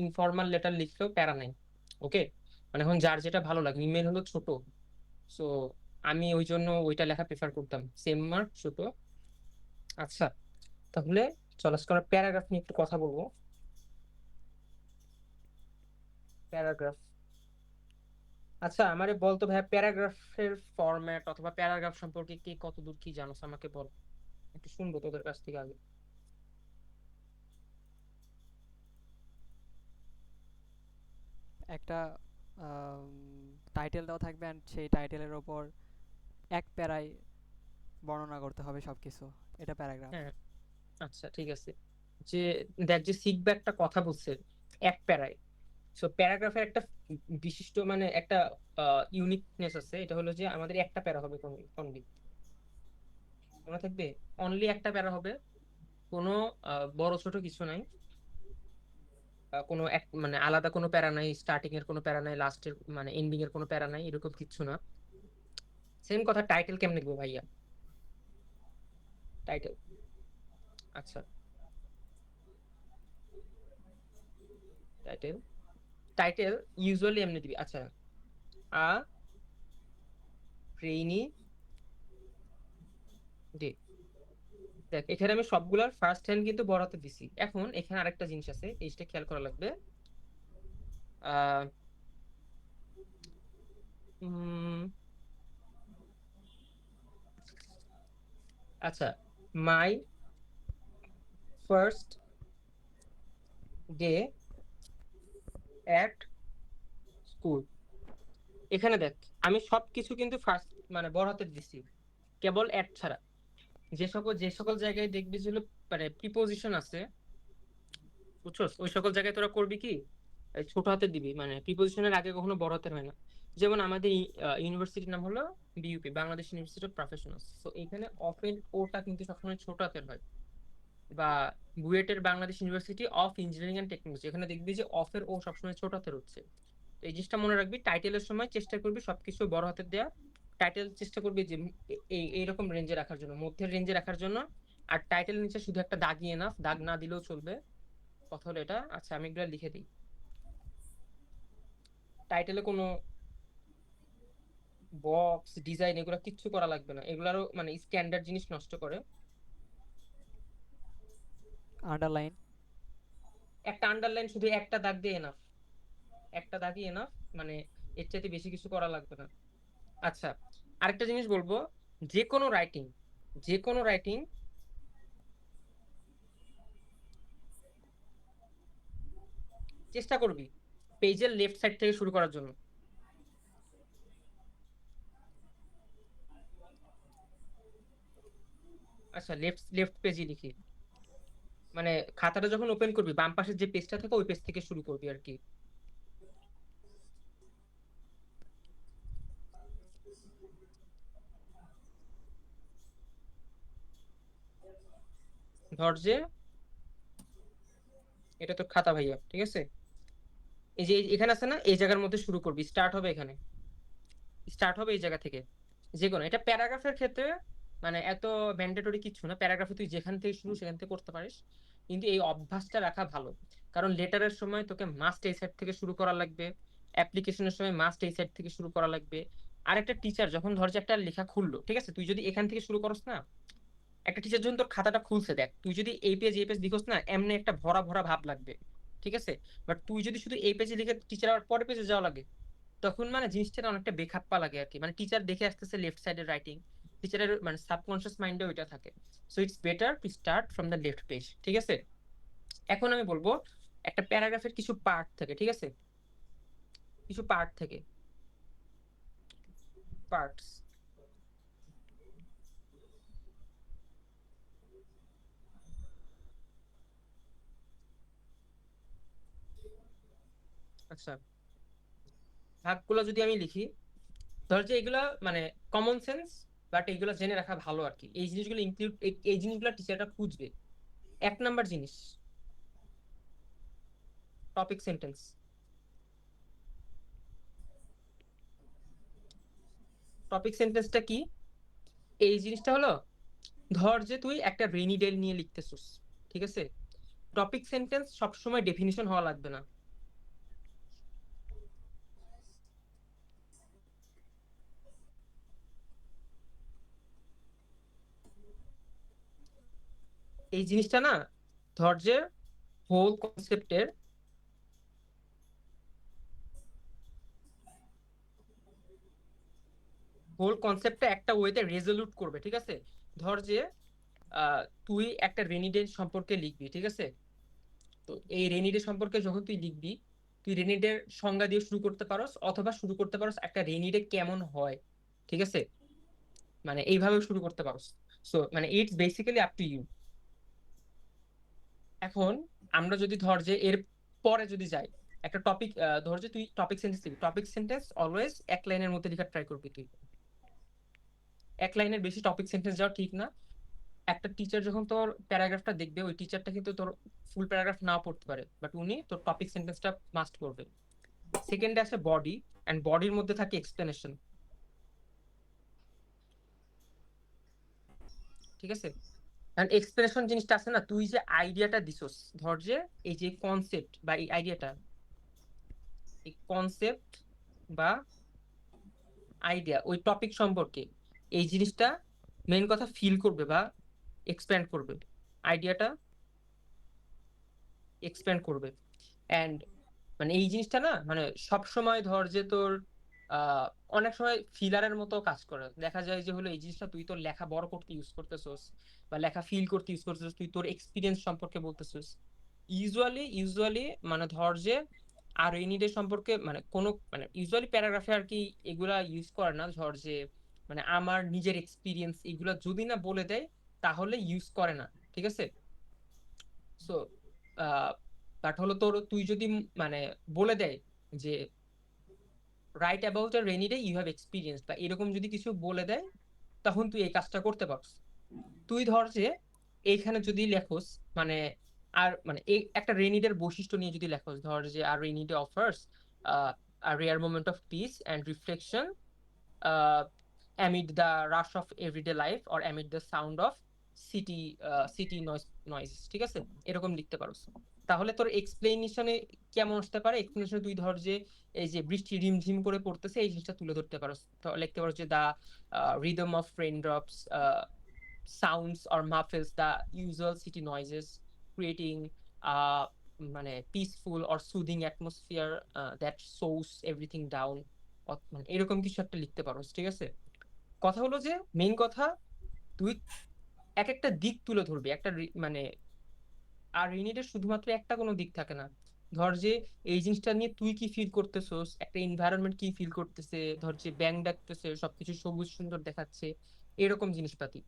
Informal letter লিখলেও প্যারা নাই। ওকে, মানে এখন যার যেটা ভালো লাগে, ইমেল হলো ছোট, সো আমি ওই জন্য ওইটা লেখা প্রেফার করতাম, সেম মার্ক ছোট। আচ্ছা, তাহলে চল আজকে আমরা প্যারাগ্রাফ নিয়ে একটু কথা বলবো। প্যারাগ্রাফ, আচ্ছা আমারে বলতো ভাই, প্যারাগ্রাফের ফরম্যাট অথবা প্যারাগ্রাফ সম্পর্কে কি কতদূর কি জানোস আমাকে বল, একটু শুনবো তোদের কাছ থেকে আগে। একটা টাইটেল দেওয়া থাকবে অ্যান্ড সেই টাইটেলের ওপর এক প্যারায় বর্ণনা করতে হবে সব কিছু। এটা প্যারাগ্রাফ। হ্যাঁ, আচ্ছা ঠিক আছে। যে দেখ, যে সিকবা একটা কথা বলছে এক প্যারায়, সো প্যারাগ্রাফের একটা বিশিষ্ট মানে একটা ইউনিকনেস আছে, এটা হলো যে আমাদের একটা প্যারা হবে অনলি, মনে থাকবে, অনলি একটা প্যারা হবে, কোনো বড় ছোট কিছু নাই, কোনো এক মানে আলাদা কোনো প্যারা নাই, স্টার্টিং এর কোনো প্যারা নাই, লাস্টের মানে এন্ডিং এর কোনো প্যারা নাই, এরকম কিছু না। সেম কথা টাইটেল কেমনে লিখবো ভাইয়া, টাইটেল, আচ্ছা টাইটেল, টাইটেল ইউজুয়ালি এমনি দিবি, আচ্ছা, আ রেইনি ডে। দেখ এখানে আমি সবগুলার ফার্স্ট হ্যান্ড কিন্তু বড় হাতে দিছি। এখন এখানে আরেকটা জিনিস আছে, এই জিনিসটা খেয়াল করা লাগবে। আহ উম, আচ্ছা, my first day at school, এখানে দেখ আমি সবকিছু কিন্তু ফার্স্ট মানে বড় হাতে দিছি, কেবল এট ছাড়া। যে সকল জায়গায় দেখবি যে হলো মানে প্রিপোজিশন আছে, বুঝছস, ওই সকল জায়গায় তোরা করবি কি, এই ছোট হাতে দিবি, মানে প্রিপোজিশনের আগে কখনো বড় হাতের হয় না। যেমন আমাদের ইউনিভার্সিটির নাম হলো BUP, Bangladesh university of professionals, তো এখানে অফেন ওটা কিন্তু সবসময় ছোট হাতের হয়। বা বুয়েটের Bangladesh university of engineering and technology, এখানে দেখবি যে অফের ও সবসময় ছোট হাতের হচ্ছে। তো এই জিনিসটা মনে রাখবি, টাইটেলের সময় চেষ্টা করবি সবকিছু বড় হাতের দেয়া, টাইটেল চেষ্টা করবি যে এইরকম রেঞ্জে রাখার জন্য, মধ্যের রেঞ্জে রাখার জন্য। আর টাইটেল নিচে শুধু একটা দাগই এনাফ, দাগ না দিলেও চলবে। কথা হলো এটা, আচ্ছা আমি এগুলো লিখে দিই। টাইটেলে কোনো বক্স ডিজাইন এগুলো কিচ্ছু করা লাগবে না, এগুলারও মানে স্ট্যান্ডার্ড জিনিস নষ্ট করে। আন্ডারলাইন। একটা আন্ডারলাইন, শুধু একটা দাগ দিয়ে এনাফ, একটা দাগই এনাফ, মানে এর চাইতে বেশি কিছু করা লাগবে না। আচ্ছা, আরেকটা জিনিস বলবো, যে কোনো রাইটিং, যে কোনো রাইটিং চেষ্টা করবি পেজের লেফট সাইড থেকে শুরু করার জন্য। আচ্ছা, লেফট লেফট পেজই লিখি, মানে খাতাটা যখন ওপেন করবি বাম পাশের যে পেজটা থাকে ওই পেজ থেকে শুরু করবি আর কি। ধর যে এটা তো খাতা ভাইয়া, ঠিক আছে, এই যে এখানে আছে না, এই জায়গার মধ্যে শুরু করবি, স্টার্ট হবে এখানে, স্টার্ট হবে এই জায়গা থেকে। যে কোনো, এটা প্যারাগ্রাফের ক্ষেত্রে মানে এত ম্যান্ডেটরি কিছু না, প্যারাগ্রাফে তুই যেখান থেকে শুরু সেখান থেকে করতে পারিস, কিন্তু এই অভ্যাসটা রাখা ভালো। কারণ লেটারের সময় তোকে মাস্ট এই সাইড থেকে শুরু করা লাগবে, অ্যাপ্লিকেশনের সময় মাস্ট এই সাইড থেকে শুরু করা লাগবে। আর একটা টিচার যখন ধর যে একটা লেখা খুললো, ঠিক আছে, তুই যদি এখান থেকে শুরু করস না, একটা টিচার যখন তোর খাতাটা খুলছে, দেখ তুই যদি এই পেজ লিখোস না, এমনি একটা ভরা ভরা ভাব লাগবে, ঠিক আছে। বাট তুই যদি শুধু এই পেজে লিখে টিচার আবার পরের পেজে যাওয়া লাগে, তখন মানে জিনিসটা না অনেকটা বেখাপ্পা লাগে আর কি, মানে টিচার দেখে আসতেছে লেফট সাইডের রাইটিং, টিচারের মানে সাবকনশিয়াস মাইন্ডে ওইটা থাকে। So it's better to start from the left page, ঠিক আছে। এখন আমি বলবো একটা প্যারাগ্রাফের কিছু পার্ট থাকে, ঠিক আছে, কিছু পার্ট থেকে, পার্টস। আচ্ছা, ভাগগুলো যদি আমি লিখি, ধর যে এগুলা মানে কমন সেন্স, বাট এগুলো জেনে রাখা ভালো আর কি, এই জিনিসগুলো ইনক্লুড, এই জিনিসগুলো টিচারটা খুঁজবে। এক নাম্বার জিনিস, টপিক সেন্টেন্স। টপিক সেন্টেন্সটা কি, এই জিনিসটা হলো, ধর যে তুই একটা রেইনি ডে নিয়ে লিখতেছিস, ঠিক আছে, টপিক সেন্টেন্স সবসময় ডেফিনিশন হওয়া লাগবে না। এই জিনিসটা না ধর যে হোল কনসেপ্টের একটা ওয়েতে রেজলিউট করবে, ঠিক আছে? ধর যে তুই একটা রেনি ডে সম্পর্কে লিখবি, ঠিক আছে? তো এই রেনি ডে সম্পর্কে যখন তুই লিখবি, তুই রেনি ডে সংজ্ঞা দিয়ে শুরু করতে পারস, অথবা শুরু করতে পারস একটা রেনি ডে কেমন হয়, ঠিক আছে? মানে এইভাবে শুরু করতে পারস। সো মানে it's basically up to you. এখন আমরা যদি ধর যে এর পরে যদি যাই, একটা টপিক ধর যে তুই টপিক সেন্টেন্স লিখবি, টপিক সেন্টেন্স অলওয়েজ এক লাইনের মধ্যে লেখার ট্রাই করবি তুই। এক লাইনের বেশি টপিক সেন্টেন্স যাওয়া ঠিক না। একটা টিচার যখন তোর প্যারাগ্রাফটা দেখবে, ওই টিচারটা কিন্তু তোর ফুল প্যারাগ্রাফ নাও পড়তে পারে, বাট উনি তোর টপিক সেন্টেন্সটা মাস্ট করবে। সেকেন্ডে আসে বডি, এন্ড বডির মধ্যে থাকে এক্সপ্লেনেশন, ঠিক আছে? কারণ এক্সপ্রেশন জিনিসটা আছে না, তুই যে আইডিয়াটা দিছস, ধর যে এই যে কনসেপ্ট বা এই আইডিয়াটা, এই কনসেপ্ট বা আইডিয়া ওই টপিক সম্পর্কে, এই জিনিসটা মেইন কথা ফিল করবে বা এক্সপ্যান্ড করবে, আইডিয়াটা এক্সপ্যান্ড করবে। এন্ড মানে এই জিনিসটা না মানে সব সময় ধর যে তোর আহ অনেক সময় ফিলারের মতো কাজ করে, দেখা যায় যে হলো এই জিনিসটা তুই তোর লেখা বড় করতে ইউজ করতেছস বা লেখা ফিল করতে ইউজ করতেছস, তুই তোর এক্সপিরিয়েন্স সম্পর্কে বলতেছস। ইউজুয়ালি মানে ধর যে আর এনিডে সম্পর্কে মানে কোনো মানে ইউজুয়ালি প্যারাগ্রাফে আর কি এগুলা ইউজ করে না, ধর যে মানে আমার নিজের এক্সপিরিয়েন্স এগুলা যদি না বলে দেয় তাহলে ইউজ করে না, ঠিক আছে? সো বাট হলো তোর তুই যদি মানে বলে দেয় যে right about a rainy day you have experience বা এরকম যদি কিছু বলে দেয়, তখন তুই এই কাজটা করতে পারস। তুই ধর যে এইখানে যদি লেখোস মানে আর মানে এই একটা রেনি ডের বৈশিষ্ট্য নিয়ে যদি লেখোস, ধর যে আর rainy day offers a rare moment of peace and reflection uh, amid the rush of everyday life or amid the sound of city noise, ঠিক আছে? এরকম লিখতে পারো। তাহলে তোর এক্সপ্লেনেশনে কেমন আসতে পারে, এক্সপ্লেনেশনে তুই ধর যে এই যে বৃষ্টি রিমঝিম করে পড়তেছে এই জিনিসটা তুলে ধরতে পারো। তো লিখতে পারো যে the rhythm of raindrops sounds or muffles the usual city noises, creating uh মানে peaceful or soothing atmosphere that slows everything down। মানে এরকম কিছু একটা লিখতে পারো, ঠিক আছে? কথা হলো যে মেইন কথা, তুই এক একটা দিক তুলে ধরবি একটা মানে আর ইউনিটের শুধুমাত্র একটা কোনো দিক থাকে না। ধর যে এই জিনিসটা নিয়ে তুই কি ফিল করতেছস, একটা এনভায়রনমেন্ট কি ফিল করতেছে, ধর যে ব্যাং ডাকতেছে, সবকিছু সবুজ সুন্দর দেখাচ্ছে, এরকম জিনিসপাতি।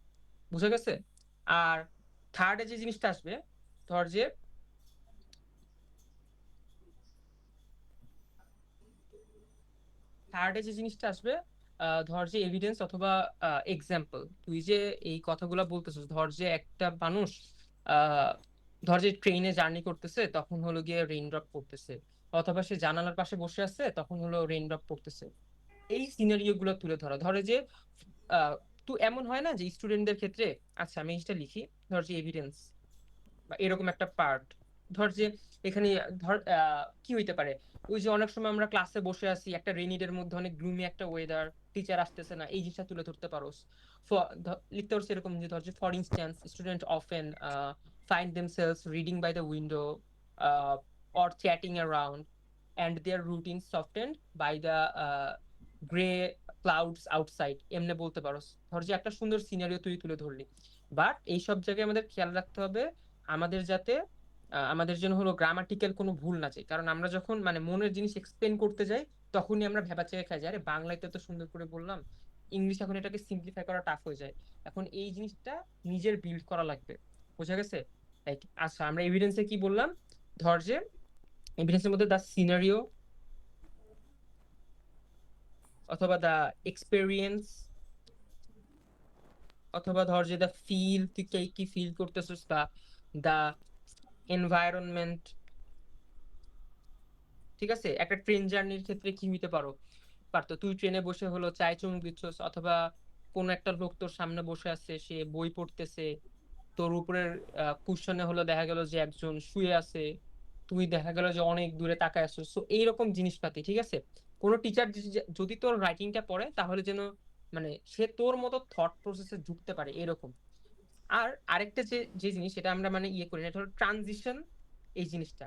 বুঝা গেছে? আর থার্ডে যে জিনিসটা আসবে, ধর যে থার্ডে যে জিনিসটা আসবে ধর যে এভিডেন্স অথবা এক্সাম্পল। তুই যে এই কথাগুলা বলতেছিস, ধর যে একটা মানুষ আহ ধর যে ট্রেনে জার্নি করতেছে, তখন হলো গিয়ে রেইনড্রপ পড়তেছে, অথবা সে জানালার পাশে বসে আছে তখন হলো রেইনড্রপ পড়তেছে। এই সিনারিও গুলো তুলে ধরা, ধরে যে আহ তো এমন হয় না যে স্টুডেন্টদের ক্ষেত্রে, আচ্ছা আমি এটা লিখি, ধর যে এভিডেন্স বা এরকম একটা পার্ট। ধর যে এখানে ধর কি হইতে পারে, ওই যে অনেক সময় আমরা ক্লাসে বসে আছি একটা রেইনি ডের মধ্যে, অনেক গ্লুমি একটা ওয়েদার, টিচার আসতেছে না, এই জিনিসটা তুলে ধরতে পারোস। লিখতে পারোস এরকম যে ধর যে for instance student often find themselves reading by the window or chatting around and their routine softened by the grey clouds outside, এমনি বলতে পারোস। ধর যে একটা সুন্দর সিনারিও তুই তুলে ধরলি। বাট এই সব জায়গায় আমাদের খেয়াল রাখতে হবে আমাদের যাতে আমাদের জন্য হলো গ্রামাটিক্যাল কোনো ভুল না যায়, কারণ আমরা যখন মানে মনের জিনিস এক্সপ্লেন করতে যাই তখনই আমরা ভেবাচেকে খাই যায়, আরে বাংলাতে তো সুন্দর করে বললাম, ইংলিশ এখন এটাকে সিম্পলিফাই করা টাফ হয়ে যায়। এখন এই জিনিসটা নিজের বিল্ড করা লাগবে। বোঝা গেছে? আচ্ছা আমরা এভিডেন্সে কি বললাম? ধর যে এভিডেন্সের মধ্যে দা সিনারিও অথবা দা এক্সপেরিয়েন্স অথবা ধর যে দা ফিল, তুই কে কি ফিল করতেছিস, দা দা এনভায়রনমেন্ট, ঠিক আছে? একটা ট্রেন জার্নির ক্ষেত্রে কি হইতে পারতো, তুই ট্রেনে বসে হলো চায় চুমুক দিচ্ছস, অথবা কোন একটা লোক তোর সামনে বসে আছে, সে বই পড়তেছে, তোর উপরের কুশনে হলো দেখা গেল যে একজন শুয়ে আছে, তুই দেখা গেল যে অনেক দূরে তাকায় আছিস। সো এইরকম জিনিসপাতি, ঠিক আছে? কোনো টিচার যদি তোর রাইটিংটা পড়ে তাহলে যেন মানে সে তোর মতো থট প্রসেসে ঢুকতে পারে এরকম। আর আরেকটা যে যে জিনিস এটা আমরা মানে ইয়ে করি না, এটা হলো ট্রানজিশন। এই জিনিসটা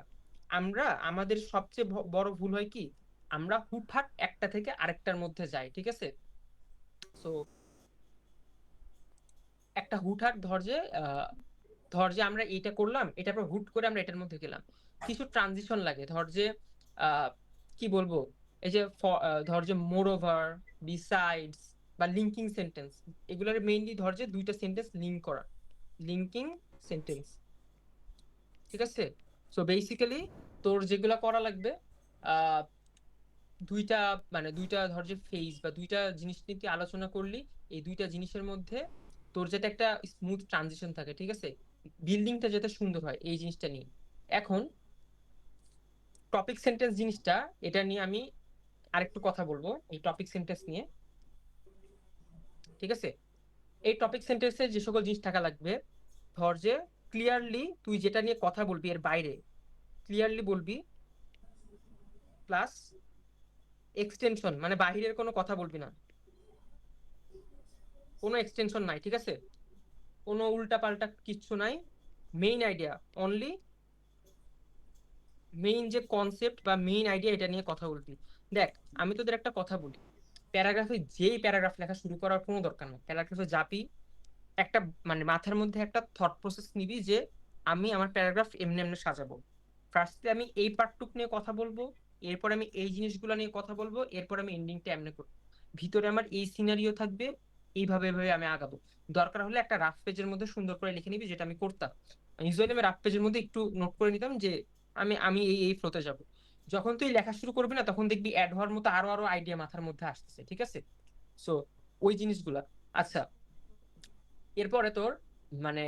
আমরা আমাদের সবচেয়ে বড় ভুল হয় কি, আমরা হুটহাট একটা থেকে আরেকটার মধ্যে যাই, ঠিক আছে? সো একটা হুটহাট ধর যে আমরা এটা করলাম, এটা পর হুট করে আমরা এটার মধ্যে গেলাম। কিছু ট্রানজিশন লাগে, ধর যে আহ, কি বলবো, এই যে ধর যে মোর ওভার, বিসাইডস বা লিঙ্কিং সেন্টেন্স, এগুলোর মেইনলি ধর যে দুইটা সেন্টেন্স লিঙ্ক করা, লিঙ্কিং সেন্টেন্স, ঠিক আছে? সো বেসিক্যালি তোর যেগুলা করা লাগবে, আহ দুইটা দুইটা ধর যে ফেজ বা দুইটা জিনিস নিয়ে তুই আলোচনা করলি, এই দুইটা জিনিসের মধ্যে তোর যাতে একটা স্মুথ ট্রানজিশন থাকে, ঠিক আছে? বিল্ডিংটা যাতে সুন্দর হয়, এই জিনিসটা নিয়ে। এখন টপিক সেন্টেন্স জিনিসটা, এটা নিয়ে আমি আরেকটু কথা বলবো, এই টপিক সেন্টেন্স নিয়ে, ঠিক আছে? এই টপিক সেন্টেন্সে যে সকল জিনিস থাকা লাগবে, ধর যে ক্লিয়ারলি তুই যেটা নিয়ে কথা বলবি এর বাইরে ক্লিয়ারলি বলবি, প্লাস এক্সটেনশন মানে বাহিরের কোনো কথা বলবি না, কোনো এক্সটেনশন নাই, ঠিক আছে? কোনো উল্টা পাল্টা কিচ্ছু নাই, মেইন আইডিয়া অনলি, মেইন যে কনসেপ্ট বা মেইন আইডিয়া এটা নিয়ে কথা বলবি। দেখ, আমি তোদের একটা কথা বলি, প্যারাগ্রাফে যেই প্যারাগ্রাফ লেখা শুরু করার কোনো দরকার নেই, প্যারাগ্রাফে যাবি, একটা মাথার মধ্যে একটা থট প্রসেস নিবি যে আমি আমার প্যারাগ্রাফ এমনি এমনি সাজাবো। ফার্স্টে আমি এই পার্টটুক নিয়ে কথা বলবো, এরপর আমি এই জিনিসগুলো নিয়ে কথা বলবো, এরপর আমি এন্ডিংটা এমনি করবো, ভিতরে আমার এই সিনারিও থাকবে, এইভাবে এভাবে আমি আগাবো। দরকার হলে একটা রাফ পেজের মধ্যে সুন্দর করে লিখে নিবি, যেটা আমি করতাম। ইউজুয়ালি আমি রাফ পেজের মধ্যে একটু নোট করে নিতাম যে আমি আমি এই এই ফ্লোতে যাব। যখন তুই লেখা শুরু করবি না, তখন দেখবি অ্যাড হওয়ার মতো আরো আরো আইডিয়া মাথার মধ্যে আসতেছে, ঠিক আছে? সো ওই জিনিসগুলা। আচ্ছা, এরপরে তোর মানে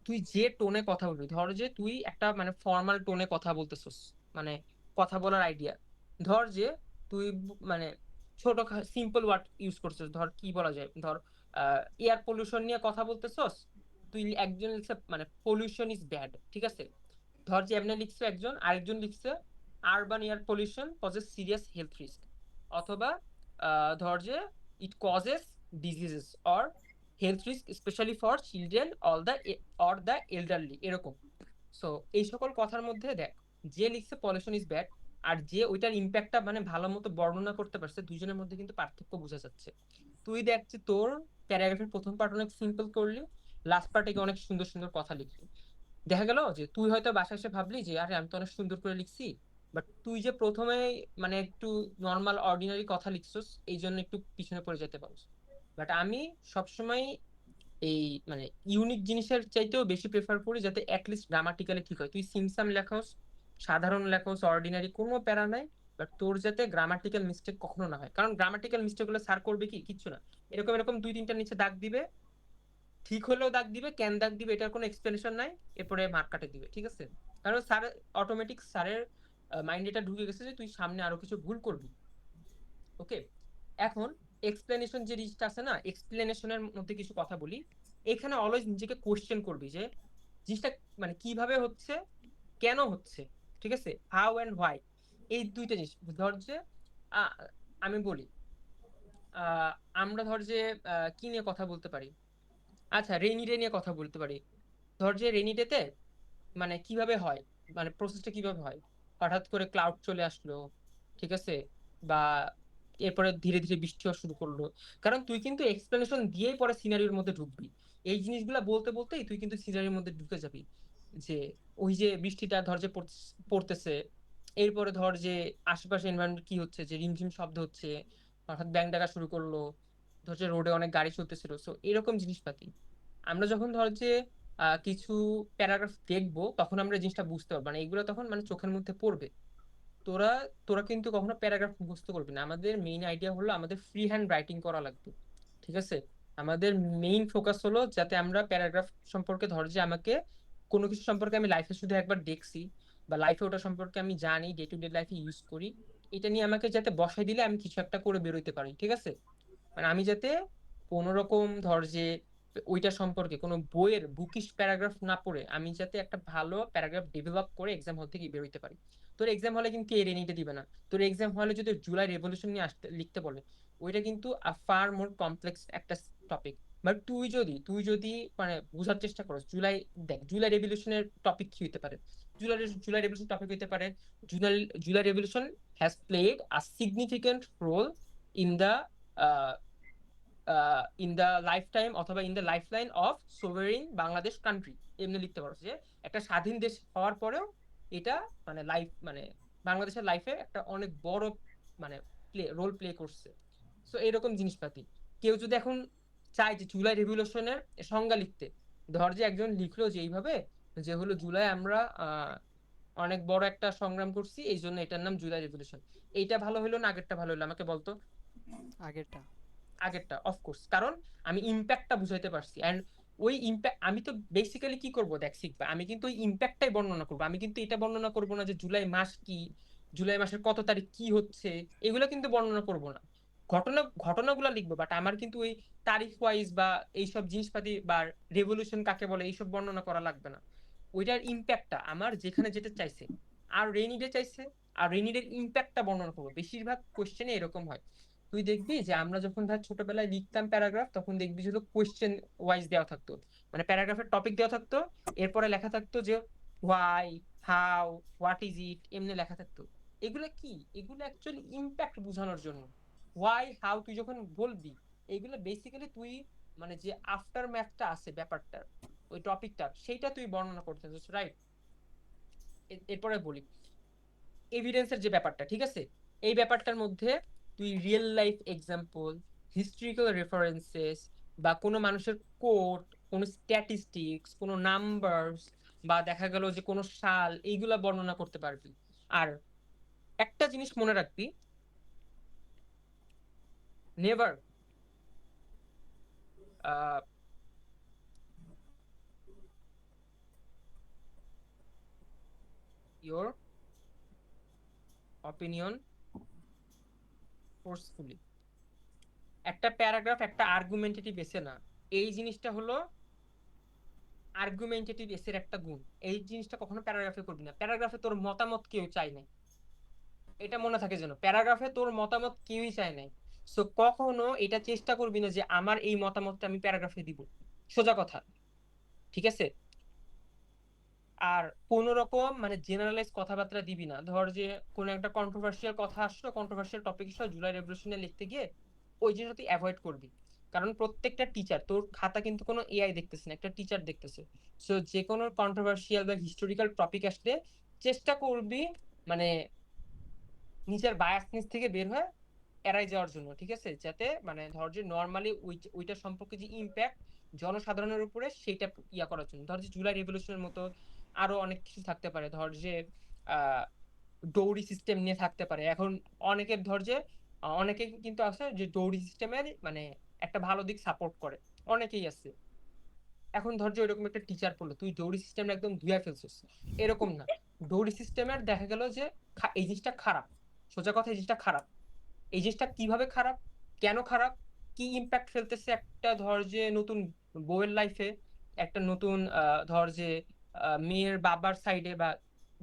তুই যে টোনে কথা বলবি, ধর যে তুই একটা ফর্মাল টোনে কথা বলতেছস, মানে কথা বলার আইডিয়া, ধর যে তুই মানে ছোট সিম্পল ওয়ার্ড ইউজ করছিস, ধর কি বলা যায়, ধর এয়ার পলিউশন নিয়ে কথা বলতেছস, তুই একজন লিখছে পলিউশন ইজ ব্যাড, ঠিক আছে? ধর যে এমনি লিখছে একজন, আরেকজন লিখছে urban air pollution causes serious health risk, অথবা ধর যে it causes diseases or health risk specially for children or the elderly, এরকম। সো এই সকল কথার মধ্যে দেখ, যে লিখছে পলিউশন ইজ ব্যাড আর যে ওইটার ইম্প্যাক্টটা ভালো মতো বর্ণনা করতে পারছে, দুজনের মধ্যে কিন্তু পার্থক্য বোঝা যাচ্ছে। তুই দেখ যে তোর প্যারাগ্রাফের প্রথম পার্ট অনেক সিম্পল করলি, লাস্ট পার্টে অনেক সুন্দর সুন্দর কথা লিখলি, দেখা গেল যে তুই হয়তো বাসায় এসে ভাবলি যে আরে আমি তো অনেক সুন্দর করে লিখছি, বাট তুই যে প্রথমে একটু নর্মাল অর্ডিনারি কথা লিখছস, এই জন্য একটু পিছনে পড়ে যেতে পারছ। বাট আমি সবসময় এই ইউনিক জিনিসের চাইতেও বেশি প্রেফার করি যাতে অ্যাটলিস্ট গ্রামাটিক্যালি ঠিক হয়। তুই সিমসাম লেখোস, সাধারণ লেখোস, অর্ডিনারি, কোনো প্যারা নাই, বাট তোর যাতে গ্রামাটিক্যাল মিস্টেক কখনো না হয়, কারণ গ্রামাটিক্যাল মিস্টেক গুলো স্যার করবে কি, কিচ্ছু না, এরকম এরকম দুই তিনটা নিচে দাগ দিবে, ঠিক হলেও দাগ দিবে, কেন দাগ দিবে এটার কোনো এক্সপ্লেনেশন নাই, এরপরে মার্ক কাটে দিবে, ঠিক আছে? কারণ স্যার অটোমেটিক স্যারের মাইন্ড এটা ঢুকে গেছে যে তুই সামনে আরো কিছু ভুল করবি। ওকে, এখন এক্সপ্লেনেশন যে জিনিসটা আছে না, এক্সপ্লেনেশনের মধ্যে কিছু কথা বলি। এখানে অলওয়েজ নিজেকে কোশ্চেন করবি যে জিনিসটা কিভাবে হচ্ছে, কেন হচ্ছে, ঠিক আছে? হাউ এন্ড হোয়াই, এই দুইটা জিনিস। ধর যে আহ, আমি বলি, আহ, আমরা ধর যে কি নিয়ে কথা বলতে পারি, আচ্ছা রেইনি ডে নিয়ে কথা বলতে পারি। ধর যে রেইনি ডেতে কিভাবে হয়, প্রসেসটা কিভাবে হয়, হঠাৎ করে ক্লাউড চলে আসলো, ঠিক আছে? বা এরপরে ধীরে ধীরে বৃষ্টি হওয়া শুরু করলো, কারণ তুই কিন্তু এক্সপ্লেনেশন দিয়েই পরে সিনারিওর মধ্যে ঢুকবি। এই জিনিসগুলা বলতে বলতেই তুই কিন্তু সিনারিওর মধ্যে ঢুকে যাবি, যে ওই যে বৃষ্টিটা ধর যে পড়তেছে, এরপরে ধর যে আশেপাশে এনভায়রনমেন্ট কি হচ্ছে, যে রিমঝিম শব্দ হচ্ছে, হঠাৎ ব্যাং ডাকা শুরু করলো, ধর যে রোডে অনেক গাড়ি চলতেছিল, সো এরকম জিনিসপাতি আমরা যখন ধর যে কিছু প্যারাগ্রাফ দেখবো, তখন আমরা এই জিনিসটা বুঝতে পারবো, এগুলো তখন চোখের মধ্যে পড়বে। তোরা তোরা কিন্তু কখনো প্যারাগ্রাফ মুখস্থ করবি না, আমাদের মেইন আইডিয়া হলো আমাদের ফ্রি হ্যান্ড রাইটিং করা লাগবে, ঠিক আছে? আমাদের মেইন ফোকাস হলো যাতে আমরা প্যারাগ্রাফ সম্পর্কে, ধর যে আমাকে কোনো কিছু সম্পর্কে আমি লাইফে শুধু একবার দেখছি, বা লাইফে ওটা সম্পর্কে আমি জানি, ডে টু ডে লাইফে ইউজ করি, এটা নিয়ে আমাকে যাতে বসাই দিলে আমি কিছু একটা করে বেরোইতে পারি, ঠিক আছে? আমি যাতে কোন রকম ধর যে ওইটা সম্পর্কে কোনো বইয়ের বুকিশ প্যারাগ্রাফ না পড়ে আমি যাতে একটা ভালো প্যারাগ্রাফ ডেভেলপ করে এক্সাম হল থেকে বেরোইতে পারি। তোর এক্সাম হলে কিন্তু এর নিতে দিবে না, তোর এক্সাম হলে যদি জুলাই রেভলিউশন নিয়ে আসতে লিখতে বলে, ওইটা কিন্তু ফার মোর কমপ্লেক্স একটা টপিক। বাট তুই যদি মানে বোঝার চেষ্টা করো জুলাই, দেখ জুলাই রেভলিউশনের টপিক কি হতে পারে, জুলাই রেভলিউশন টপিক হতে পারে July July revolution has played a significant role in the in the life time অথবা in the life line of sovereign Bangladesh country. এমনি লিখতে পারো যে একটা স্বাধীন দেশ হওয়ার পরেও এটা মানে লাইফ মানে বাংলাদেশের লাইফে একটা অনেক বড় মানে রোল প্লে করছে। সো এরকম জিনিসপাতি কেউ যদি এখন চায় যে জুলাই রেভলিউশনের সংজ্ঞা লিখতে, ধর যে একজন লিখলো যে এইভাবে যে হলো জুলাই আমরা অনেক বড় একটা সংগ্রাম করছি এই জন্য এটার নাম জুলাই রেভলিউশন, এইটা ভালো হলো না আগেরটা ভালো হলো আমাকে বলতো? আগেরটা। আগেরটা অফকোর্স, কারণ আমি ইম্প্যাক্টটা বুঝাইতে পারছি। অ্যান্ড ওই ইম্প্যাক্ট আমি তো বেসিক্যালি কি করব দেখ শিখবা, আমি কিন্তু ওই ইম্প্যাক্টটাই বর্ণনা করবো, আমি কিন্তু এটা বর্ণনা করবো না যে জুলাই মাস কি, জুলাই মাসের কত তারিখ কি হচ্ছে, এগুলো কিন্তু বর্ণনা করবো না। ঘটনাগুলো লিখবো, বাট আমার কিন্তু ওই তারিখ ওয়াইজ বা এইসব জিনিসপাতি বা রেভলিউশন কাকে বলে এইসব বর্ণনা করা লাগবে না। ওইটার ইম্প্যাক্টটা আমার যেখানে যেতে চাইছে আর রেইনি ডে চাইছে আর রেইনি ডের ইম্প্যাক্টটা বর্ণনা করবো। বেশিরভাগ কোশ্চেনে এরকম হয়, তুই দেখবি যে আমরা যখন ধর ছোটবেলায় লিখতাম প্যারাগ্রাফ তখন দেখবি যে কোয়েশ্চেন ওয়াইজ দেওয়া থাকতো, মানে প্যারাগ্রাফের টপিক দেওয়া থাকতো, এরপরে লেখা থাকতো যে why, how, what is it, এমনি লেখা থাকতো। এগুলো কি, এগুলো অ্যাকচুয়ালি ইম্প্যাক্ট বোঝানোর জন্য। হোয়াই হাউ তুই যখন বলবি এইগুলো বেসিক্যালি তুই মানে যে আফটার ম্যাথটা আছে ব্যাপারটার ওই টপিকটা সেইটা তুই বর্ণনা করতে চাস, রাইট? এরপরে বলি এভিডেন্সের যে ব্যাপারটা, ঠিক আছে, এই ব্যাপারটার মধ্যে তুই real life example, historical references বা কোনো মানুষের কোট, কোনো স্ট্যাটিস্টিক্স, কোনো নাম্বারস বা দেখা গেল যে কোনো সাল, এইগুলা বর্ণনা করতে পারবি। আর একটা জিনিস মনে রাখবি, নেভার ইয়োর অপিনিয়ন ফোর্সফুলি। একটা প্যারাগ্রাফ একটা আর্গুমেন্টেটিভ এসে না, এই জিনিসটা হলো আর্গুমেন্টেটিভ এসের একটা গুণ। এই জিনিসটা কখনো প্যারাগ্রাফে করবি না, প্যারাগ্রাফে তোর মতামত কেউ চাই না, এটা মনে থাকে যেন প্যারাগ্রাফে তোর মতামত কেউই চায় নাই। সো কখনো এটা চেষ্টা করবি না যে আমার এই মতামতটা আমি প্যারাগ্রাফে দিব, সোজা কথা, ঠিক আছে? আর কোন রকম মানে জেনারেলাইজ কথাবার্তা দিবি না, ধর যে কোন একটা কন্ট্রোভার্সিয়াল কথা আসলো, কন্ট্রোভার্সিয়াল টপিক আসলো জুলাই রেভলিউশনে লিখতে গিয়ে, ওই জিনিসটা তুই অ্যাভয়েড করবি। কারণ প্রত্যেকটা টিচার, তোর খাতা কিন্তু কোনো এআই দেখতেছে না, একটা টিচার দেখতেছে। সো যে কোনো কন্ট্রোভার্সিয়াল বা হিস্টোরিক্যাল টপিক আসলে চেষ্টা করবি মানে নিজের বায়াসনেস থেকে বের হয়ে এড়াই যাওয়ার জন্য, ঠিক আছে, যাতে মানে ধর যে নর্মালি ওইটা সম্পর্কে যে ইম্প্যাক্ট জনসাধারণের উপরে সেটা ইয়া করার জন্য। ধর যে জুলাই রেভলিউশনের মতো আরো অনেক কিছু থাকতে পারে, ধর যে আহ ডৌরি সিস্টেম নিয়ে থাকতে পারে। এখন অনেকের ধর যে অনেকে কিন্তু আছে যে ডৌরি সিস্টেমের মানে একটা ভালো দিক সাপোর্ট করে, অনেকেই আছে। এখন ধর যে ওইরকম একটা টিচার পড়লো, তুই ডৌরি সিস্টেম একদম ধুয়া ফেলছিস, এরকম না। ডৌরি সিস্টেমের দেখা গেল যে এই জিনিসটা খারাপ, সোজা কথা এই জিনিসটা খারাপ। এই জিনিসটা কিভাবে খারাপ, কেন খারাপ, কি ইম্প্যাক্ট ফেলতেছে একটা ধর যে নতুন বউয়ের লাইফে, একটা নতুন ধর যে মেয়ের বাবার সাইডে বা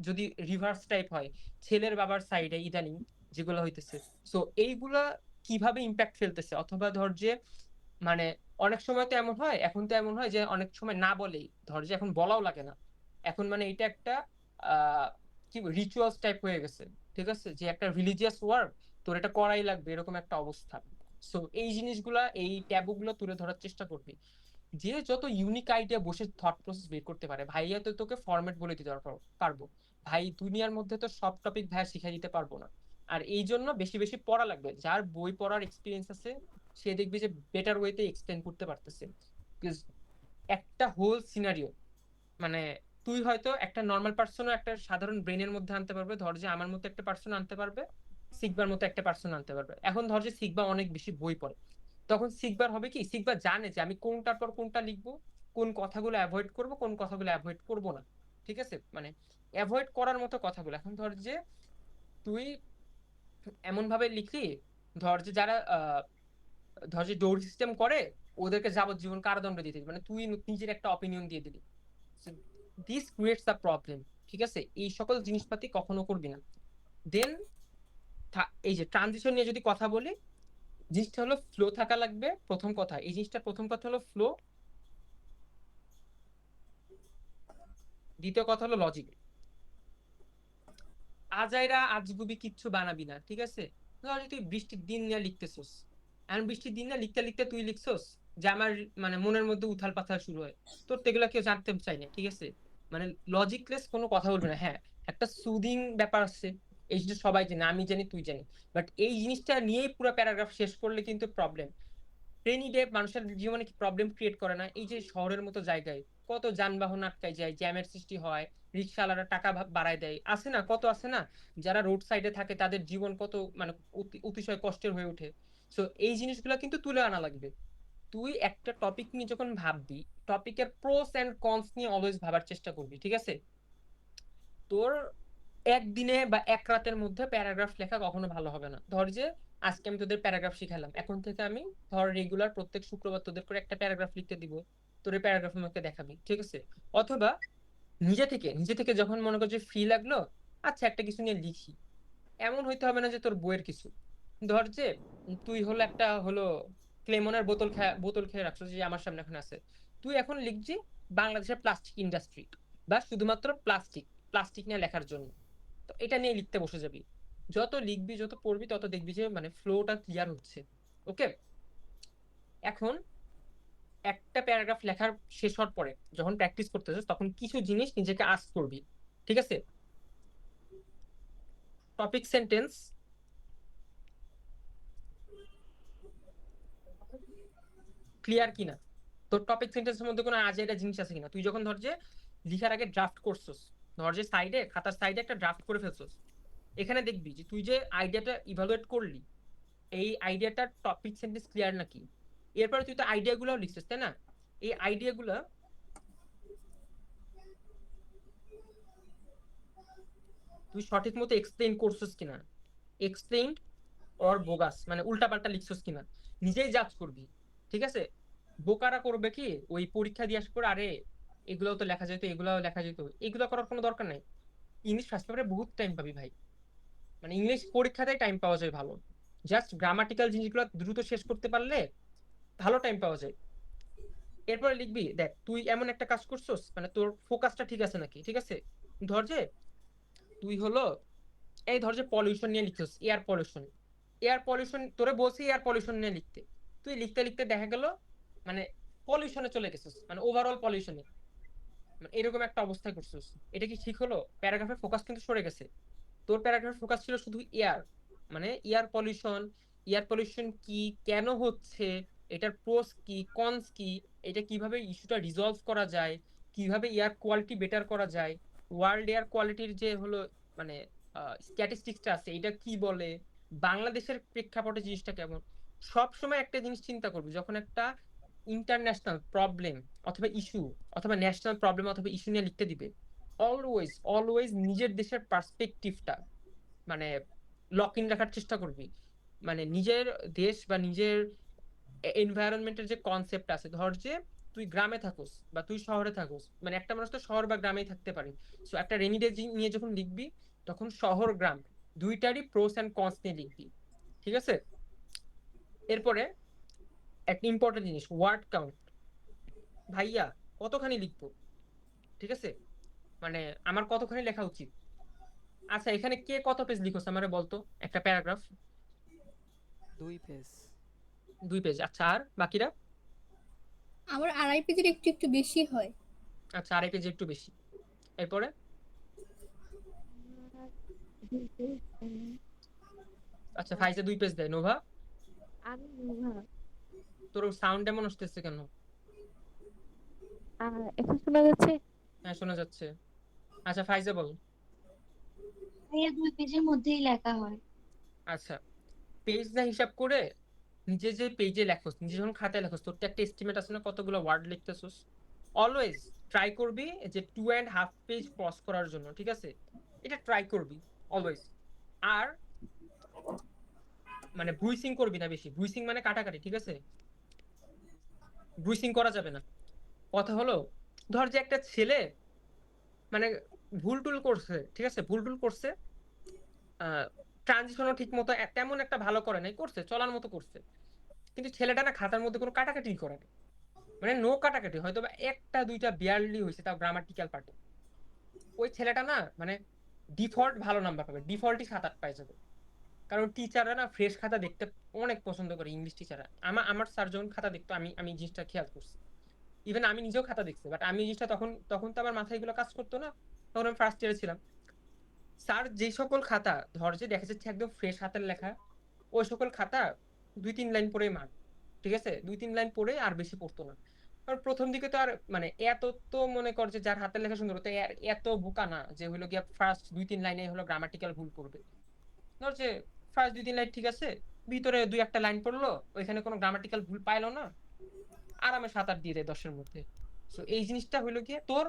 যদি রিভার্স টাইপ হয় ছেলের বাবার সাইডে ইদানিং যেগুলো হইতেছে, সো এইগুলা কিভাবে ইম্প্যাক্ট ফেলতেছে। অথবা ধর যে মানে অনেক সময় তো এমন হয়, এখন তো এমন হয় যে অনেক সময় না বলেই ধর যে এখন বলাও লাগে না, এখন মানে এটা একটা আহ কি রিচুয়ালস টাইপ হয়ে গেছে, ঠিক আছে, যে একটা রিলিজিয়াস ওয়ার্ক, তোর এটা করাই লাগবে এরকম একটা অবস্থা। সো এই জিনিসগুলা এই ট্যাবুগুলো তুলে ধরার চেষ্টা করবি, যে যত ইউনিক আইডিয়া বসে থট প্রসেস বের করতে পারে। ভাইয়া তো তোকে ফরম্যাট বলে দিতে পারবো, ভাই দুনিয়ার মধ্যে তো সব টপিক ভাইয়া শিখাই দিতে পারবো না। আর এই জন্য বেশি বেশি পড়া লাগবে, যার বই পড়ার এক্সপিরিয়েন্স আছে সে দেখবে যে বেটার ওয়েতে এক্সপ্লেন করতে পারতেছে। Because একটা হোল সিনারিও মানে তুই হয়তো একটা নর্মাল পার্সনও একটা সাধারণ ব্রেনের মধ্যে আনতে পারবে, ধর যে আমার মতো একটা পার্সন আনতে পারবে, সিগবার মতো একটা পার্সন আনতে পারবে। এখন ধর যে সিগবা অনেক বেশি বই পড়ে, তখন সিগবার হবে কি, সিগবা জানে যে আমি কোনটার পর কোনটা লিখবো, কোন কথাগুলো অ্যাভয়েড করব, কোন কথাগুলো অ্যাভয়েড করব না, ঠিক আছে, মানে অ্যাভয়েড করার মতো কথাগুলো। এখন ধর যে তুই এমন ভাবে লিখলি, ধর যে যারা ধর যে ডোর সিস্টেম করে ওদেরকে যাবজ্জীবন কারাদণ্ড দিতে দিবি, মানে তুই নিজের একটা অপিনিয়ন দিয়ে দিলি, দিস ক্রিয়েটস দ্য প্রবলেম, ঠিক আছে, এই সকল জিনিসপাতি কখনো করবি না। দেন এই যে ট্রানজিশন নিয়ে যদি কথা বলি, জিনিসটা হলো ফ্লো থাকা লাগবে, প্রথম কথা। এই জিনিসটা প্রথম কথা হলো ফ্লো, দ্বিতীয় কথা হলো লজিক। আজাইরা আজগুবি কিচ্ছু বানাবি না, ঠিক আছে? ধর তুই বৃষ্টির দিন নিয়ে লিখতেছস, এখন বৃষ্টির দিন না লিখতে লিখতে তুই লিখছস যে আমার মানে মনের মধ্যে উথাল পাথাল শুরু হয়, তোর তো এগুলা কেউ জানতে চাই না, ঠিক আছে? মানে লজিকলেস কোনো কথা বলবি না। হ্যাঁ, একটা সুদিং ব্যাপার আছে, এই জিনিসটা সবাই জানে, আমি জানি, তুই জানি, বাট এই জিনিসটা নিয়েই পুরো প্যারাগ্রাফ শেষ করলে কিন্তু প্রবলেম। রেনি ডে মানুষের জীবনে কি প্রবলেম ক্রিয়েট করে না? এই যে শহরের মতো জায়গায় কত যানবাহন আটকায় যায়, জ্যামের সৃষ্টি হয়, রিক্সাওয়ালারা টাকা বাড়ায় দেয়, আছে না, কত আছে না, যারা রোড সাইডে থাকে তাদের জীবন কত মানে অতিশয় কষ্টের হয়ে ওঠে। সো এই জিনিসগুলো কিন্তু তুলে আনা লাগবে। তুই একটা টপিক নিয়ে যখন ভাববি, টপিকের প্রোস এন্ড কনস নিয়ে অলওয়েজ ভাবার চেষ্টা করবি, ঠিক আছে? তোর একদিনে বা এক রাতের মধ্যে প্যারাগ্রাফ লেখা কখনো ভালো হবে না। ধর যে আজকে আমি তোদের প্যারাগ্রাফ শিখালাম, এখন থেকে আমি ধর রেগুলার প্রত্যেক শুক্রবার তোদের করে একটা প্যারাগ্রাফ লিখতে দিব, তোর এই প্যারাগ্রাফ আমাকে দেখাবি, ঠিক আছে? অথবা নিজে থেকে যখন মনে কর যে ফ্রি লাগলো, আচ্ছা একটা কিছু নিয়ে লিখি, এমন হইতে হবে না যে তোর বইয়ের কিছু। ধর যে তুই হলো একটা হলো ক্লেমনের বোতল খেয়ে রাখছো, যে আমার সামনে এখন আছে, তুই এখন লিখছি বাংলাদেশের প্লাস্টিক ইন্ডাস্ট্রি, বা শুধুমাত্র প্লাস্টিক প্লাস্টিক নিয়ে লেখার জন্য। তো এটা নিয়ে লিখতে বসে যাবি, যত লিখবি যত পড়বি তত দেখবি যে মানে ফ্লোটা ক্লিয়ার হচ্ছে। ওকে, এখন একটা প্যারাগ্রাফ লেখার শেষ হওয়ার পরে যখন প্র্যাকটিস করতেছিস তখন কিছু জিনিস নিজেকে আস্ক করবি, ঠিক আছে? টপিক সেন্টেন্স ক্লিয়ার কিনা, তোর টপিক সেন্টেন্সের মধ্যে কোনো আজেরা জিনিস আছে কিনা। তুই যখন ধর যে লিখার আগে ড্রাফট করছস, ধর যে সাইডে খাতার সাইডে একটা ড্রাফট করে ফেলছস, এখানে দেখবি যে তুই যে আইডিয়াটা ইভালুয়েট করলি, এই আইডিয়াটার টপিক সেন্টেন্স ক্লিয়ার নাকি। এরপরে তুই তো আইডিয়াগুলো লিখছিস, তাই না? এই আইডিয়াগুলো তুই সঠিক মতো এক্সপ্লেইন করছিস কিনা, এক্সপ্লেইন অর বোগাস মানে উল্টাপাল্টা লিখছিস কিনা, নিজেই জাজ করবি, ঠিক আছে? বোকারা করবে কি, ওই পরীক্ষা দিয়ে আসার পর আরে এগুলোও তো লেখা যেত, এগুলাও লেখা যেত, এগুলো করার কোনো দরকার নাই। ইংলিশ ফার্স্ট পেপারে বহুত টাইম পাবি ভাই, মানে ইংলিশ পরীক্ষাতেই টাইম পাওয়া যায় ভালো, জাস্ট গ্রামাটিক্যাল জিনিসগুলো দ্রুত শেষ করতে পারলে ভালো টাইম পাওয়া যায়। এরপরে লিখবি, দেখ তুই এমন একটা কাজ করছিস মানে তোর ফোকাসটা ঠিক আছে নাকি, ঠিক আছে? ধর যে তুই হলো এই ধর যে পলিউশন নিয়ে লিখছিস, এয়ার পলিউশন তোরে বলছি এয়ার পলিউশন নিয়ে লিখতে, তুই লিখতে লিখতে দেখা গেল মানে পলিউশনে চলে গেছিস, মানে ওভারঅল পলিউশনে, মানে এরকম একটা অবস্থায় করছিস। এটা কি ঠিক হলো? প্যারাগ্রাফের ফোকাস কিন্তু সরে গেছে। তোর প্যারাগ্রাফের ফোকাস ছিল শুধু এয়ার, মানে এয়ার পলিউশন কি, কেন হচ্ছে, এটার প্রোস কি কনস কি, এটা কিভাবে ইস্যুটা রিজলভ করা যায়, কিভাবে এয়ার কোয়ালিটি বেটার করা যায়, ওয়ার্ল্ড এয়ার কোয়ালিটির যে হলো মানে স্ট্যাটিস্টিক্সটা আছে এটা কি বলে, বাংলাদেশের প্রেক্ষাপটে জিনিসটা কেমন। সব সময় একটা জিনিস চিন্তা করবি যখন একটা ইন্টারন্যাশনাল প্রবলেম অথবা ইস্যু অথবা ন্যাশনাল প্রবলেম অথবা ইস্যু নিয়ে লিখতে দিবে, অলওয়েজ অলওয়েজ নিজের দেশের পার্সপেক্টিভটা মানে লক ইন রাখার চেষ্টা করবি। মানে নিজের দেশ বা নিজের এনভায়রনমেন্টের যে কনসেপ্ট আছে, ধর যে তুই গ্রামে থাকোস বা তুই শহরে থাকোস, মানে একটা মানুষ তো শহর বা গ্রামেই থাকতে পারে। সো একটা রেনি ডে নিয়ে যখন লিখবি তখন শহর গ্রাম দুইটারই প্রোস এন্ড কনস নিয়ে লিখবি, ঠিক আছে? এরপরে একটা ইম্পর্টেন্ট জিনিস, ওয়ার্ড কাউন্ট। ভাইয়া কতখানি লিখবো, ঠিক আছে? মানে আমার কতখানি লেখা উচিত? আচ্ছা এখানে কে কত পেজ লিখোস আমারে বলতো, একটা প্যারাগ্রাফ? 2 পেজ। 2 পেজ, আচ্ছা আর বাকিরা? আমার 2.5 পেজের একটু একটু বেশি হয়। আচ্ছা 2.5 পেজ একটু বেশি। এরপরে আর 2 পেজ আচ্ছা ফাইজে 2 পেজ দেয়, নোভা আমি নোভা। তোর সাউন্ড এমন আসতেছে কেন? এখন শোনা যাচ্ছে? হ্যাঁ শোনা যাচ্ছে। আচ্ছা ফাইজে বল। ভাইয়া 2 পেজের মধ্যেই লেখা হয়। আচ্ছা পেজ না হিসাব করে নিজে যে পেজে লেখোস, নিজে যখন খাতায় লেখোস, তোর তো একটা এস্টিমেট আছে না কতগুলো ওয়ার্ড লিখতেছোস? অলওয়েজ ট্রাই করবি যে 2.5 পেজ ক্রস করার জন্য, ঠিক আছে? এটা ট্রাই করবি অলওয়েজ। আর মানে ব্রুইসিং করবি না বেশি, ব্রুইসিং মানে কাটাকাটি, ঠিক আছে? ব্রুইসিং করা যাবে না। কথা হলো ধর যে একটা ছেলে মানে ভুল টুল করছে, ঠিক আছে, ভুল টুল করছে, ট্রানজিশনও ঠিক মতো তেমন একটা ভালো করে নাই, করছে চলার মতো করছে, কিন্তু ছেলেটা না খাতার মধ্যে কোনো কাটাকাটি করে না, মানে নো কাটাকাটি, হয়তো বা একটা দুইটা বিয়ারলি হয়েছে তাও গ্রামাটিক্যাল পার্টে। ওই ছেলেটা না মানে ডিফল্ট ভালো নাম্বার পাবে, ডিফল্টই 7-8 পাই যাবে। কারণ টিচাররা না ফ্রেশ খাতা দেখতে অনেক পছন্দ করে, ইংলিশ টিচাররা। আমার স্যার যখন খাতা দেখতো আমি আমি জিনিসটা খেয়াল করছি, ইভেন আমি নিজেও খাতা দেখছি, বাট আমি জিনিসটা তখন তখন তো আমার মাথায় এগুলো কাজ করতো না, তখন আমি ফার্স্ট ইয়ারে ছিলাম। স্যার যে সকল খাতা ধর যে দেখা যাচ্ছে একদম ফ্রেশ হাতের লেখা, ওই সকল খাতা 2-3 লাইন পড়ে মার, ঠিক আছে, 2-3 লাইন পড়ে আর বেশি পড়তো না। কারণ প্রথম দিকে তো আর মানে এত তো মনে কর যে যার হাতের লেখা সুন্দর তো এত বোকা না যে হলো গিয়া ফার্স্ট 2-3 লাইনে হলো গ্রামাটিক্যাল ভুল করবে। ধর যে ফার্স্ট 2-3 লাইন ঠিক আছে, ভিতরে 2-1টা লাইন পড়লো, ওইখানে কোনো গ্রামাটিক্যাল ভুল পাইলো না, আরামে 7-8 দিয়ে দেয় 10-এর মধ্যে। সো এই জিনিসটা হইলো গিয়ে তোর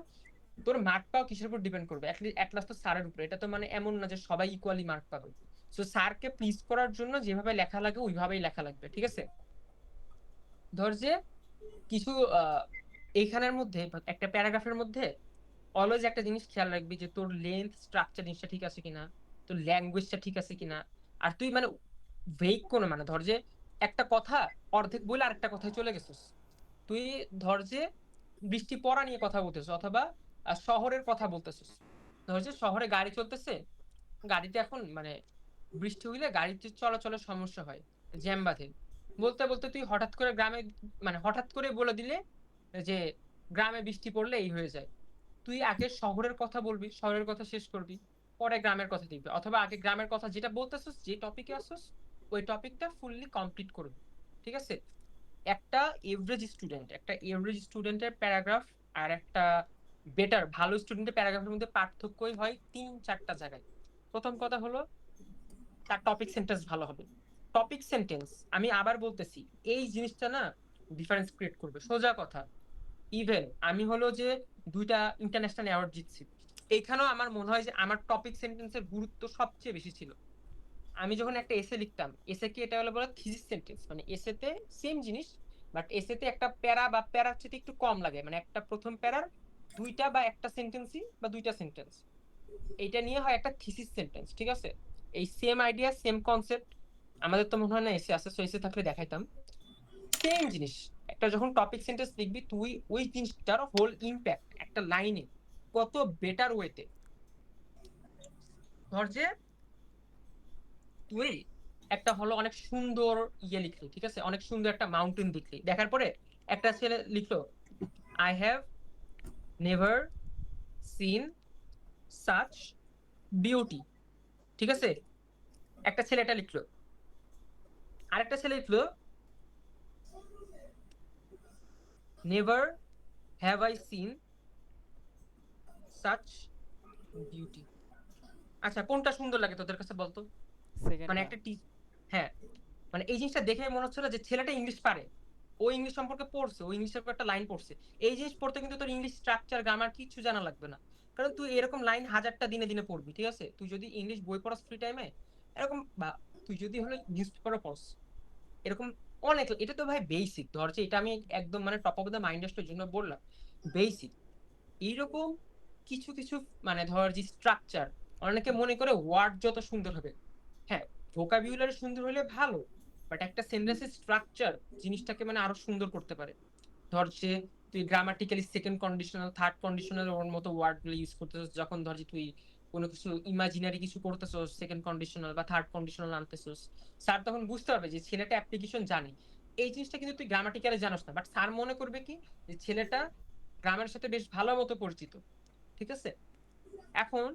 তোর মার্ক পাও কিসের উপর ডিপেন্ড করবে, অ্যাটলাস্ট তো স্যারের উপরে। এটা তো মানে এমন না যে সবাই ইকুয়ালি মার্ক পাবে। সো স্যারকে প্লিজ করার জন্য যেভাবে লেখা লাগে ওইভাবেই লেখা লাগবে, ঠিক আছে। ধর যে কিছু এইখানের মধ্যে একটা প্যারাগ্রাফের মধ্যে অলওয়েজ একটা জিনিস খেয়াল রাখবি যে তোর লেন্থ স্ট্রাকচার জিনিসটা ঠিক আছে কিনা, তোর ল্যাঙ্গুয়েজটা ঠিক আছে কিনা। আর তুই মানে ভেগ কোনো মানে ধর যে একটা কথা অর্ধেক বলে আরেকটা কথায় চলে গেছিস, তুই ধর যে বৃষ্টি পড়া নিয়ে কথা বলতেছিস অথবা শহরের কথা বলতেছিস। ধর যে শহরে গাড়ি চলতেছে, গাড়িতে এখন মানে বৃষ্টি হইলে গাড়িতে চলাচলের সমস্যা হয়, জ্যাম বাঁধে। বলতে বলতে তুই হঠাৎ করে গ্রামে মানে হঠাৎ করে বলে দিলে যে গ্রামে বৃষ্টি পড়লে এই হয়ে যায়। তুই আগে শহরের কথা বলবি, শহরের কথা শেষ করবি, পরে গ্রামের কথা দিবি, অথবা আগে গ্রামের কথা যেটা বলতেছিস যে টপিকে আসছিস ওই টপিকটা ফুললি কমপ্লিট করবি, ঠিক আছে। একটা এভারেজ স্টুডেন্টের প্যারাগ্রাফ আর একটা বেটার ভালো স্টুডেন্টের প্যারাগ্রাফের মধ্যে পার্থক্যই হয় 3-4টা জায়গায়। প্রথম কথা হলো তার টপিক সেন্টেন্স ভালো হবে। টপিক সেন্টেন্স আমি আবার বলতেছি, এই জিনিসটা না ডিফারেন্স ক্রিয়েট করবে। সোজা কথা, ইভেন আমি হলো যে 2টা ইন্টারন্যাশনাল অ্যাওয়ার্ড জিতছি, এখানেও আমার মনে হয় যে আমার টপিক সেন্টেন্সের গুরুত্ব সবচেয়ে বেশি ছিল। আমি যখন একটা এসে লিখতাম, এসে কি এটা হলো বলে থিসিস সেন্টেন্স, মানে এসেতে সেম জিনিস, বাট এসেতে একটা প্যারা বা প্যারার চেয়ে একটু কম লাগে, মানে একটা প্রথম প্যারার 2টা বা একটা সেন্টেন্সই বা 2টা সেন্টেন্স, এইটা নিয়ে হয় একটা থিসিস সেন্টেন্স, ঠিক আছে। এই সেম আইডিয়া সেম কনসেপ্ট আমাদের তো মনে হয় না এসে আছে, সো এসে থাকলে দেখাইতাম সেম জিনিস। একটা যখন টপিক সেন্টেন্স লিখবি তুই ওই জিনিসটার হোল ইম্প্যাক্ট একটা লাইনে কত বেটার ওয়েতে, ধর যে তুই একটা হলো অনেক সুন্দর ইয়ে লিখলি, ঠিক আছে, অনেক সুন্দর একটা মাউন্টেন লিখলি, দেখার পরে একটা ছেলে লিখলো I have never seen such beauty, ঠিক আছে, একটা ছেলে এটা লিখলো। আরেকটা ছেলে লিখলো never have I seen such beauty. আচ্ছা কোনটা সুন্দর লাগে তোদের কাছে বলতো? মানে সেকেন্ডটা। একটা হ্যাঁ, মানে এই জিনিসটা দেখে মনে হচ্ছিল যে ছেলেটা ইংলিশ পারে, ও ইংলিশ সম্পর্কে পড়ছে, ও ইংলিশের একটা লাইন পড়ছে। এই জিনিস পড়তে কিন্তু তোর ইংলিশ স্ট্রাকচার গ্রামার কিছু জানা লাগবে না, কারণ তুই এরকম লাইন হাজারটা দিনে দিনে পড়বি, ঠিক আছে। তুই যদি ইংলিশ বই পড়াস ফ্রি টাইমে এরকম, বা তুই যদি হলো নিউজ পেপারও পড়স এরকম অনেক, এটা তো ভাই বেসিক, ধর যে এটা আমি একদম মানে টপ অফ দ্য মাইন্ডের জন্য বললাম বেসিক। এইরকম কিছু কিছু মানে ধর যে স্ট্রাকচার, অনেকে মনে করে ওয়ার্ড যত সুন্দর হবে, হ্যাঁ ভোকাবিউলারি সুন্দর হলে ভালো, বাট একটা সেন্টেন্সের স্ট্রাকচার জিনিসটাকে মানে আরো সুন্দর করতে পারে। ধর যে তুই grammatically second conditional third conditional ওর মতো ওয়ার্ড গুলো ইউজ করতেছিস, যখন ধর যে তুই কোনো কিছু ইমাজিনারি কিছু করতেছিস সেকেন্ড কন্ডিশনাল বা থার্ড কন্ডিশনাল আনতেছিস, স্যার তখন বুঝতে পারবে যে ছেলেটা অ্যাপ্লিকেশন জানে। এই জিনিসটা কিন্তু তুই গ্রামাটিক্যালি জানোস না, বাট স্যার মনে করবে কি যে ছেলেটা গ্রামের সাথে বেশ ভালো মতো পরিচিত, ঠিক আছে। এখন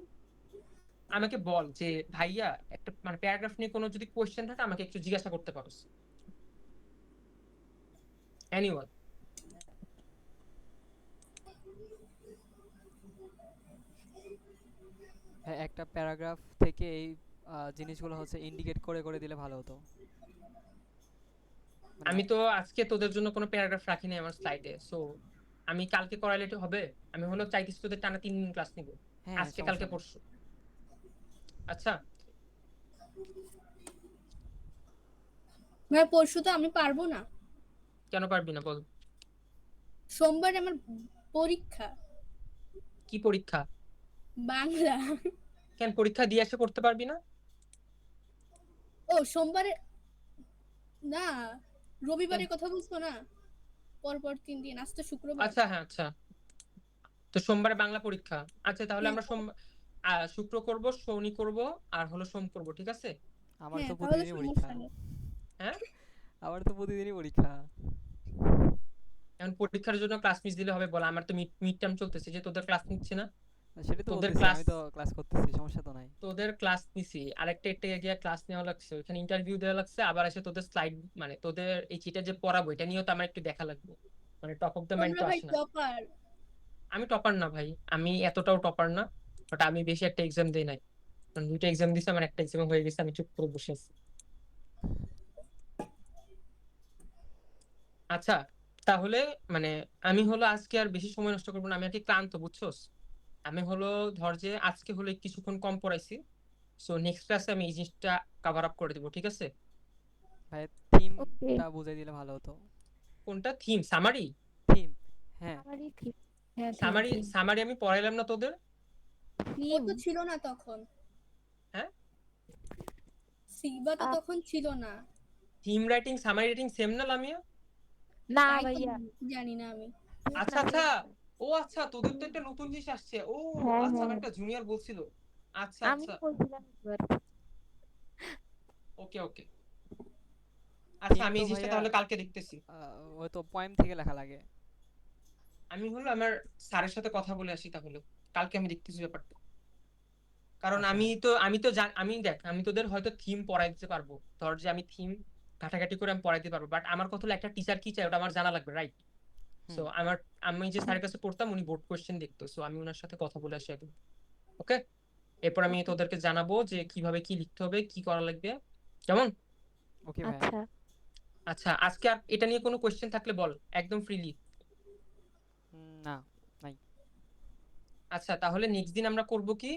আমাকে বল যে ভাইয়া একটা মানে প্যারাগ্রাফ নিয়ে কোনো যদি কোয়েশ্চেন থাকে আমাকে একটু জিজ্ঞাসা করতে পারোস, এনিওয়ান। হ্যাঁ, একটা প্যারাগ্রাফ থেকে এই জিনিসগুলো হচ্ছে ইন্ডিকেট করে করে দিলে ভালো হতো। মানে আমি তো আজকে তোদের জন্য কোনো প্যারাগ্রাফ রাখিনি আমার স্লাইডে, সো আমি কালকে করাইলে একটু হবে। আমি হলো চাইতেছি তোদের টানা 3 দিন ক্লাস নিব, হ্যাঁ, আজকে সমস্যা কালকে নেই। পরশু। আচ্ছা ভাই পরশু তো আমি পারবো না, কেন পারবি না বল? সোমবার আমার পরীক্ষা, কি পরীক্ষা? বাংলা। কেন পরীক্ষা দিয়ে এসে করতে পারবি না? ও সোমবারে না, রবিবারের কথা বলছো না? পরপর 3 দিন, আজ তো শুক্রবার। আচ্ছা হ্যাঁ আচ্ছা, তো সোমবারে বাংলা পরীক্ষা। আচ্ছা তাহলে হ্যাঁ আমরা শুক্র করব, শনি করব, আর হলো সোম করব, ঠিক আছে? আমার হ্যাঁ তো তাহলে প্রতিদিনই পরীক্ষা। সমস্যা নেই। হ্যাঁ, আমার তো প্রতিদিনই পরীক্ষা। এখন পরীক্ষার জন্য ক্লাস মিস দিলে হবে? বলা, আমার তো মিড টার্ম চলতেছে, যে তোদের ক্লাস নিচ্ছে না। সেটা তো তোদের বলতেছি, ক্লাস, আমি তো ক্লাস করতেছি, সমস্যা তো নাই। তোদের ক্লাস নিছি, আরেকটা একটা গিয়ে ক্লাস নেওয়া লাগছে, ওখানে ইন্টারভিউ দেওয়া লাগছে, আবার এসে তোদের স্লাইড মানে তোদের এই চিটা যে পড়াবো এটা নিয়েও তো আমার একটু দেখা লাগবে, মানে টপ অফ দ্য মাইন্ড তোমরা তো ভাই আসে না। টপার। আমি টপার না ভাই, আমি এতটাও টপার না, বাট আমি বেশি একটা এক্সাম দেই নাই, কারণ 2টা এক্সাম দিছি, আমার একটা এক্সাম হয়ে গেছে, আমি চুপ করে বসে আছি। আচ্ছা তাহলে মানে আমি হলো আজকে আর বেশি সময় নষ্ট করবো না, আমি আর কি ক্লান্ত, বুঝছোস? আমি হলো ধর যে আজকে হলো কিছুক্ষণ কম পড়াইছি, সো নেক্সট ক্লাসে আমি এই জিনিসটা কভার আপ করে দেবো, ঠিক আছে? ভাই ওকে, থিমটা বুঝাই দিলে ভালো হতো। কোনটা? থিম? সামারি? থিম, হ্যাঁ। আমারই ঠিক। হ্যাঁ, থিম সামারি থিম সামারি আমি পড়াইলাম না তোদের? ও থিম। তো ছিল না তখন, হ্যাঁ, সিগবা তো তখন ছিল না। Theme writing summary writing same না লামিয়া? না তাই তো ভাইয়া, জানি না আমি। আচ্ছা না আচ্ছা, ও আচ্ছা, তোদের তো একটা নতুন জিনিস আসছে। ও হ্যাঁ আচ্ছা, হ্যাঁ, আমার একটা জুনিয়র বলছিল। আচ্ছা আমি আচ্ছা, বলছিলাম এবার। ওকে ওকে। আচ্ছা থিম আমি তো এই জিনিসটা ভাইয়া তাহলে কালকে দেখতেছি। ওই তো পয়েম থেকে লেখা লাগে। আমি হলো আমার স্যারের সাথে কথা বলে আসি তাহলে, কালকে আমি দেখতেছি ব্যাপারটা। কারণ আচ্ছা, আমি দেখ, আমি তোদের হয়তো থিম পড়াই দিতে পারবো, ধর যে আমি থিম ঘাটাঘাটি করে আমি পড়াই দিতে পারবো, বাট আমার কথা হলো একটা টিচার কি চায় ওটা আমার জানা লাগবে, রাইট? সো হুম, আমি যে স্যারের কাছে পড়তাম উনি বোর্ড কোশ্চেন দেখতো, সো আমি ওনার সাথে কথা বলে আসি একদম। ওকে, এরপর আমি ওকে, তোদেরকে জানাবো যে কিভাবে কি লিখতে হবে, কি করা লাগবে, কেমন? ওকে ভাই। আচ্ছা। আচ্ছা আজকে আর এটা নিয়ে কোনো কোশ্চেন থাকলে বল, একদম ফ্রিলি। না, নাই। আচ্ছা তাহলে নেক্সট দিন আমরা করব কি,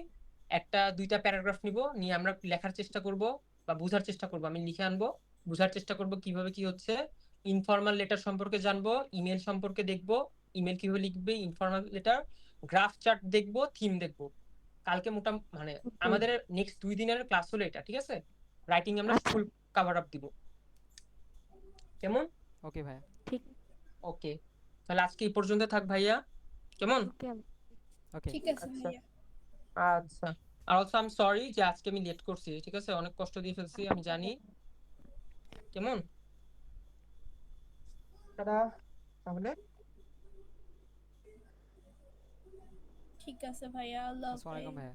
একটা 2টা প্যারাগ্রাফ নিব, নিয়ে আমরা লেখার চেষ্টা করব বা বোঝার চেষ্টা করব, আমি লিখে আনবো, বোঝার চেষ্টা করব কিভাবে কি হচ্ছে, ইনফর্মাল লেটার সম্পর্কে জানবো, ইমেল সম্পর্কে দেখবো, ইমেল কিভাবে লিখবে, ইনফর্মাল লেটার, গ্রাফ চার্ট দেখবো, থিম দেখবো। কালকে মানে ওকে, আমাদের নেক্সট 2 দিনের ক্লাস হলো এটা, ঠিক আছে? রাইটিং আমরা আচ্ছা, ফুল কভার আপ দিব, কেমন? ওকে ভাই। ঠিক। ওকে, তাহলে আজকে এই পর্যন্ত থাক ভাইয়া, কেমন? ওকে, ওকে, ঠিক আছে আচ্ছা ভাইয়া। আচ্ছা, are also I am sorry যে আজকে আমি লেট করছি, ঠিক আছে? অনেক কষ্ট দিয়ে ফেলছি আমি জানি, কেমন? টাটা, তাহলে ঠিক আছে ভাইয়া, আল্লাহ আসসালামু আলাইকুম হাফেজ। ভাইয়া।